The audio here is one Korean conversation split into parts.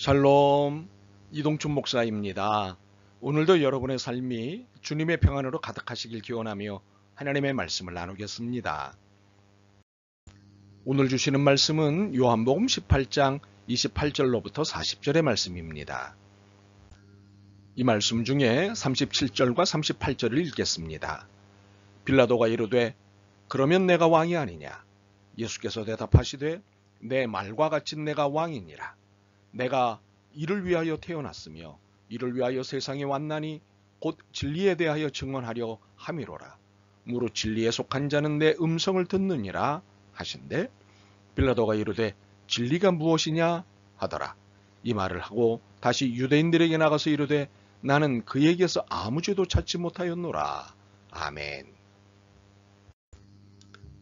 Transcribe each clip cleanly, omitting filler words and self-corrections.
샬롬, 이동춘 목사입니다. 오늘도 여러분의 삶이 주님의 평안으로 가득하시길 기원하며 하나님의 말씀을 나누겠습니다. 오늘 주시는 말씀은 요한복음 18장 28절로부터 40절의 말씀입니다. 이 말씀 중에 37절과 38절을 읽겠습니다. 빌라도가 이르되 그러면 내가 왕이 아니냐? 예수께서 대답하시되 내 말과 같이 내가 왕이니라. 내가 이를 위하여 태어났으며 이를 위하여 세상에 왔나니 곧 진리에 대하여 증언하려 함이로라. 무릇 진리에 속한 자는 내 음성을 듣느니라 하신대 빌라도가 이르되 진리가 무엇이냐 하더라. 이 말을 하고 다시 유대인들에게 나가서 이르되 나는 그에게서 아무 죄도 찾지 못하였노라. 아멘.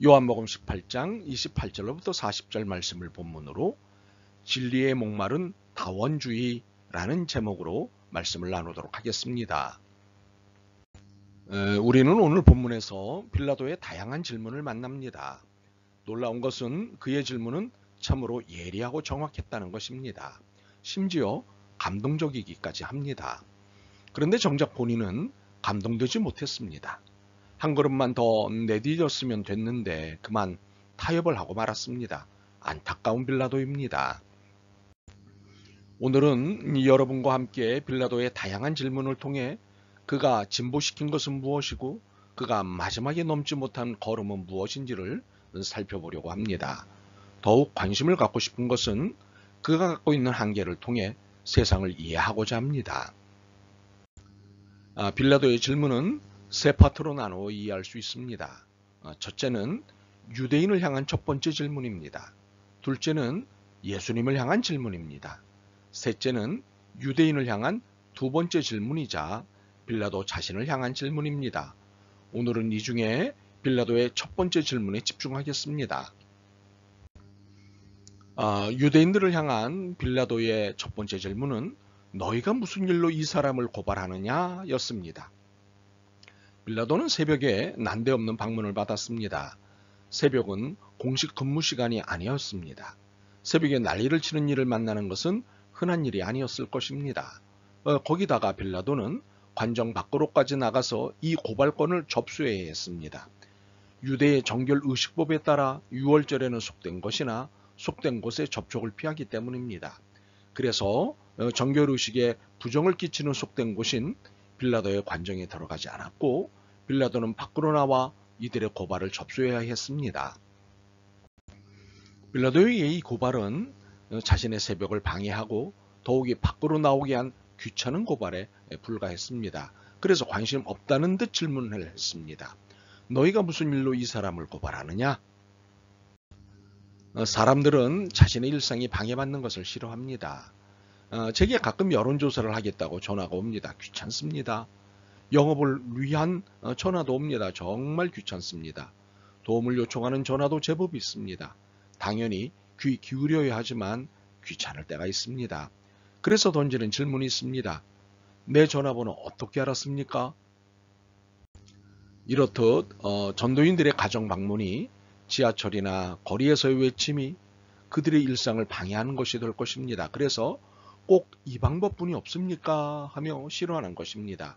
요한복음 18장 28절로부터 40절 말씀을 본문으로 진리의 목마른 다원주의라는 제목으로 말씀을 나누도록 하겠습니다. 우리는 오늘 본문에서 빌라도의 다양한 질문을 만납니다. 놀라운 것은 그의 질문은 참으로 예리하고 정확했다는 것입니다. 심지어 감동적이기까지 합니다. 그런데 정작 본인은 감동되지 못했습니다. 한 걸음만 더 내디뎠으면 됐는데 그만 타협을 하고 말았습니다. 안타까운 빌라도입니다. 오늘은 여러분과 함께 빌라도의 다양한 질문을 통해 그가 진보시킨 것은 무엇이고 그가 마지막에 넘지 못한 걸음은 무엇인지를 살펴보려고 합니다. 더욱 관심을 갖고 싶은 것은 그가 갖고 있는 한계를 통해 세상을 이해하고자 합니다. 빌라도의 질문은 세 파트로 나누어 이해할 수 있습니다. 첫째는 유대인을 향한 첫 번째 질문입니다. 둘째는 예수님을 향한 질문입니다. 셋째는 유대인을 향한 두 번째 질문이자 빌라도 자신을 향한 질문입니다. 오늘은 이 중에 빌라도의 첫 번째 질문에 집중하겠습니다. 유대인들을 향한 빌라도의 첫 번째 질문은 너희가 무슨 일로 이 사람을 고발하느냐 였습니다. 빌라도는 새벽에 난데없는 방문을 받았습니다. 새벽은 공식 근무 시간이 아니었습니다. 새벽에 난리를 치는 일을 만나는 것은 흔한 일이 아니었을 것입니다. 거기다가 빌라도는 관정 밖으로까지 나가서 이 고발건을 접수해야 했습니다. 유대의 정결 의식법에 따라 6월절에는 속된 것이나 속된 곳에 접촉을 피하기 때문입니다. 그래서 정결 의식에 부정을 끼치는 속된 곳인 빌라도의 관정에 들어가지 않았고 빌라도는 밖으로 나와 이들의 고발을 접수해야 했습니다. 빌라도의 이 고발은 자신의 새벽을 방해하고 더욱이 밖으로 나오게 한 귀찮은 고발에 불과했습니다. 그래서 관심 없다는 듯 질문을 했습니다. 너희가 무슨 일로 이 사람을 고발하느냐? 사람들은 자신의 일상이 방해받는 것을 싫어합니다. 제게 가끔 여론조사를 하겠다고 전화가 옵니다. 귀찮습니다. 영업을 위한 전화도 옵니다. 정말 귀찮습니다. 도움을 요청하는 전화도 제법 있습니다. 당연히 귀 기울여야 하지만 귀찮을 때가 있습니다. 그래서 던지는 질문이 있습니다. 내 전화번호 어떻게 알았습니까? 이렇듯 전도인들의 가정 방문이 지하철이나 거리에서의 외침이 그들의 일상을 방해하는 것이 될 것입니다. 그래서 꼭 이 방법뿐이 없습니까? 하며 싫어하는 것입니다.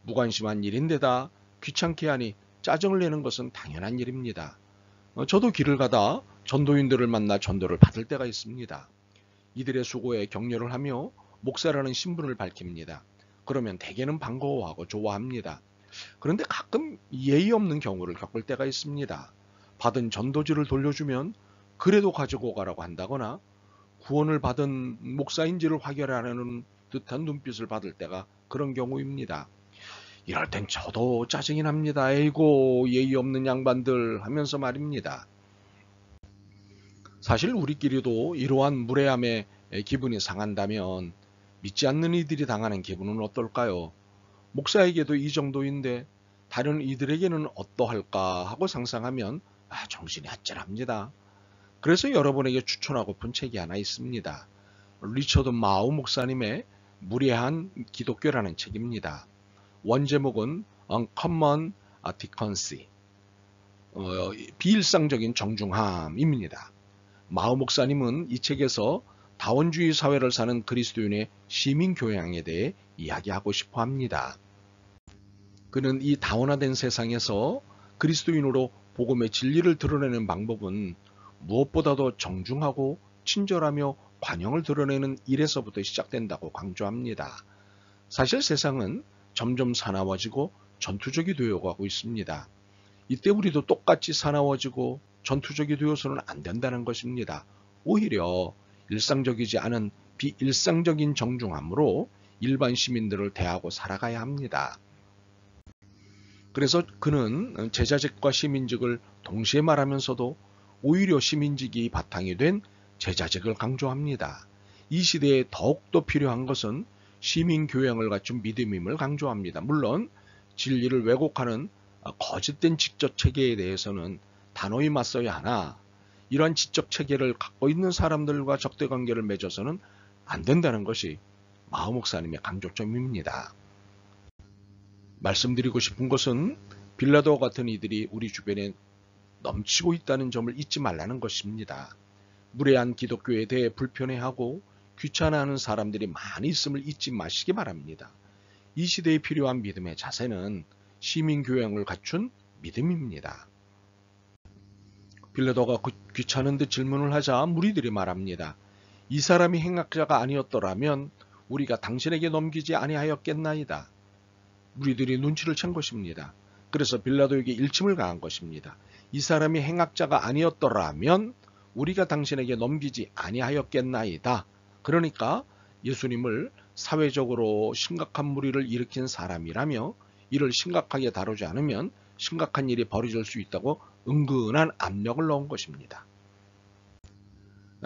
무관심한 일인데다 귀찮게 하니 짜증을 내는 것은 당연한 일입니다. 저도 길을 가다 전도인들을 만나 전도를 받을 때가 있습니다. 이들의 수고에 격려를 하며 목사라는 신분을 밝힙니다. 그러면 대개는 반가워하고 좋아합니다. 그런데 가끔 예의 없는 경우를 겪을 때가 있습니다. 받은 전도지를 돌려주면 그래도 가지고 가라고 한다거나 구원을 받은 목사인지를 확인하려는 듯한 눈빛을 받을 때가 그런 경우입니다. 이럴 땐 저도 짜증이 납니다. 에이고 예의 없는 양반들 하면서 말입니다. 사실 우리끼리도 이러한 무례함에 기분이 상한다면 믿지 않는 이들이 당하는 기분은 어떨까요? 목사에게도 이 정도인데 다른 이들에게는 어떠할까 하고 상상하면 정신이 아찔합니다. 그래서 여러분에게 추천하고픈 책이 하나 있습니다. 리처드 마우 목사님의 무례한 기독교라는 책입니다. 원제목은 Uncommon Decency, 비일상적인 정중함입니다. 마우 목사님은 이 책에서 다원주의 사회를 사는 그리스도인의 시민 교양에 대해 이야기하고 싶어 합니다. 그는 이 다원화된 세상에서 그리스도인으로 복음의 진리를 드러내는 방법은 무엇보다도 정중하고 친절하며 관용을 드러내는 일에서부터 시작된다고 강조합니다. 사실 세상은 점점 사나워지고 전투적이 되어가고 있습니다. 이때 우리도 똑같이 사나워지고 전투적이 되어서는 안 된다는 것입니다. 오히려 일상적이지 않은 비일상적인 정중함으로 일반 시민들을 대하고 살아가야 합니다. 그래서 그는 제자직과 시민직을 동시에 말하면서도 오히려 시민직이 바탕이 된 제자직을 강조합니다. 이 시대에 더욱더 필요한 것은 시민 교양을 갖춘 믿음임을 강조합니다. 물론 진리를 왜곡하는 거짓된 지적 체계에 대해서는 단호히 맞서야 하나 이러한 지적 체계를 갖고 있는 사람들과 적대 관계를 맺어서는 안 된다는 것이 마우 목사님의 강조점입니다. 말씀드리고 싶은 것은 빌라도와 같은 이들이 우리 주변에 넘치고 있다는 점을 잊지 말라는 것입니다. 무례한 기독교에 대해 불편해하고 귀찮아하는 사람들이 많이 있음을 잊지 마시기 바랍니다. 이 시대에 필요한 믿음의 자세는 시민교양을 갖춘 믿음입니다. 빌라도가 귀찮은 듯 질문을 하자 무리들이 말합니다. 이 사람이 행악자가 아니었더라면 우리가 당신에게 넘기지 아니하였겠나이다. 무리들이 눈치를 챈 것입니다. 그래서 빌라도에게 일침을 가한 것입니다. 이 사람이 행악자가 아니었더라면 우리가 당신에게 넘기지 아니하였겠나이다. 그러니까 예수님을 사회적으로 심각한 무리를 일으킨 사람이라며 이를 심각하게 다루지 않으면 심각한 일이 벌어질 수 있다고 은근한 압력을 넣은 것입니다.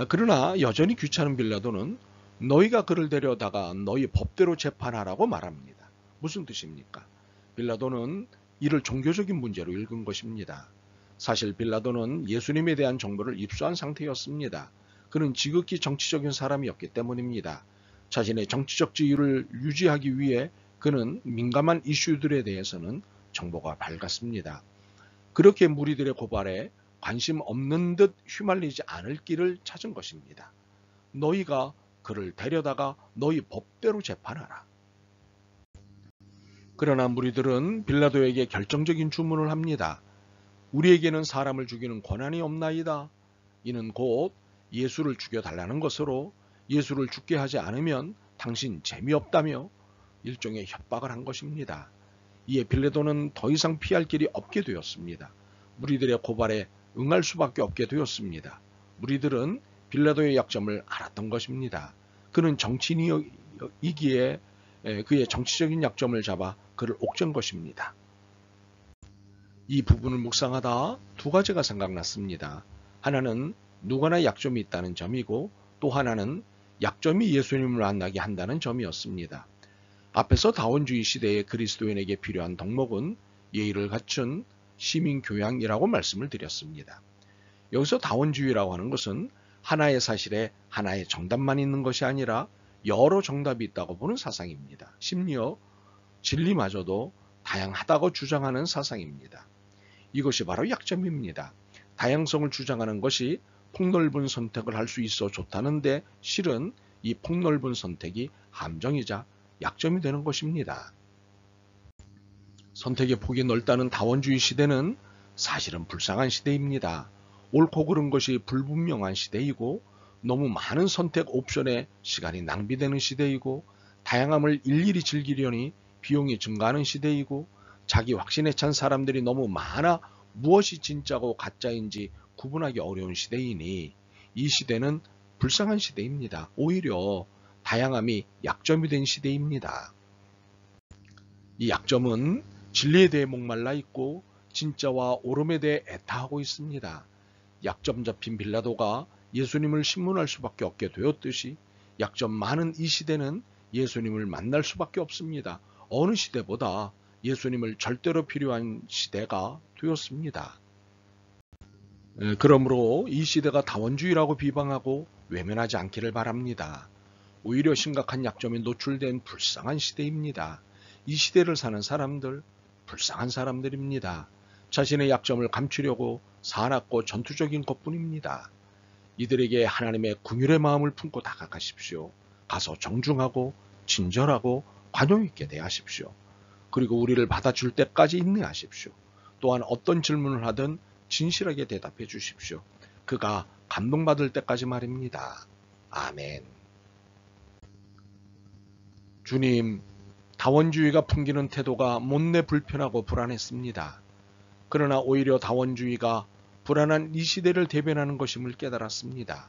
그러나 여전히 귀찮은 빌라도는 너희가 그를 데려다가 너희 법대로 재판하라고 말합니다. 무슨 뜻입니까? 빌라도는 이를 종교적인 문제로 읽은 것입니다. 사실 빌라도는 예수님에 대한 정보를 입수한 상태였습니다. 그는 지극히 정치적인 사람이었기 때문입니다. 자신의 정치적 지위를 유지하기 위해 그는 민감한 이슈들에 대해서는 정보가 밝았습니다. 그렇게 무리들의 고발에 관심 없는 듯 휘말리지 않을 길을 찾은 것입니다. 너희가 그를 데려다가 너희 법대로 재판하라. 그러나 무리들은 빌라도에게 결정적인 주문을 합니다. 우리에게는 사람을 죽이는 권한이 없나이다. 이는 곧 예수를 죽여달라는 것으로 예수를 죽게 하지 않으면 당신 재미없다며 일종의 협박을 한 것입니다. 이에 빌라도는 더 이상 피할 길이 없게 되었습니다. 무리들의 고발에 응할 수밖에 없게 되었습니다. 무리들은 빌라도의 약점을 알았던 것입니다. 그는 정치인이기에 그의 정치적인 약점을 잡아 그를 옥죄는 것입니다. 이 부분을 묵상하다 두 가지가 생각났습니다. 하나는 누구나 약점이 있다는 점이고 또 하나는 약점이 예수님을 만나게 한다는 점이었습니다. 앞에서 다원주의 시대의 그리스도인에게 필요한 덕목은 예의를 갖춘 시민교양이라고 말씀을 드렸습니다. 여기서 다원주의라고 하는 것은 하나의 사실에 하나의 정답만 있는 것이 아니라 여러 정답이 있다고 보는 사상입니다. 심지어 진리마저도 다양하다고 주장하는 사상입니다. 이것이 바로 약점입니다. 다양성을 주장하는 것이 폭넓은 선택을 할 수 있어 좋다는데 실은 이 폭넓은 선택이 함정이자 약점이 되는 것입니다. 선택의 폭이 넓다는 다원주의 시대는 사실은 불쌍한 시대입니다. 옳고 그른 것이 불분명한 시대이고 너무 많은 선택 옵션에 시간이 낭비되는 시대이고 다양함을 일일이 즐기려니 비용이 증가하는 시대이고 자기 확신에 찬 사람들이 너무 많아 무엇이 진짜고 가짜인지 구분하기 어려운 시대이니 이 시대는 불쌍한 시대입니다. 오히려 다양함이 약점이 된 시대입니다. 이 약점은 진리에 대해 목말라 있고 진짜와 옳음에 대해 애타하고 있습니다. 약점 잡힌 빌라도가 예수님을 신문할 수밖에 없게 되었듯이 약점 많은 이 시대는 예수님을 만날 수밖에 없습니다. 어느 시대보다 예수님을 절대로 필요한 시대가 되었습니다. 그러므로 이 시대가 다원주의라고 비방하고 외면하지 않기를 바랍니다. 오히려 심각한 약점에 노출된 불쌍한 시대입니다. 이 시대를 사는 사람들, 불쌍한 사람들입니다. 자신의 약점을 감추려고 사납고 전투적인 것뿐입니다. 이들에게 하나님의 긍휼의 마음을 품고 다가가십시오. 가서 정중하고 친절하고 관용 있게 대하십시오. 그리고 우리를 받아줄 때까지 인내하십시오. 또한 어떤 질문을 하든 진실하게 대답해 주십시오. 그가 감동받을 때까지 말입니다. 아멘. 주님, 다원주의가 풍기는 태도가 못내 불편하고 불안했습니다. 그러나 오히려 다원주의가 불안한 이 시대를 대변하는 것임을 깨달았습니다.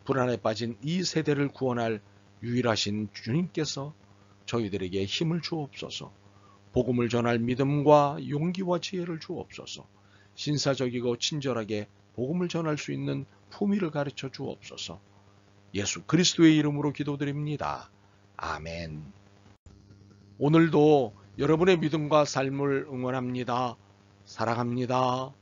불안에 빠진 이 세대를 구원할 유일하신 주님께서 저희들에게 힘을 주옵소서. 복음을 전할 믿음과 용기와 지혜를 주옵소서. 신사적이고 친절하게 복음을 전할 수 있는 품위를 가르쳐 주옵소서. 예수 그리스도의 이름으로 기도드립니다. 아멘. 오늘도 여러분의 믿음과 삶을 응원합니다. 사랑합니다.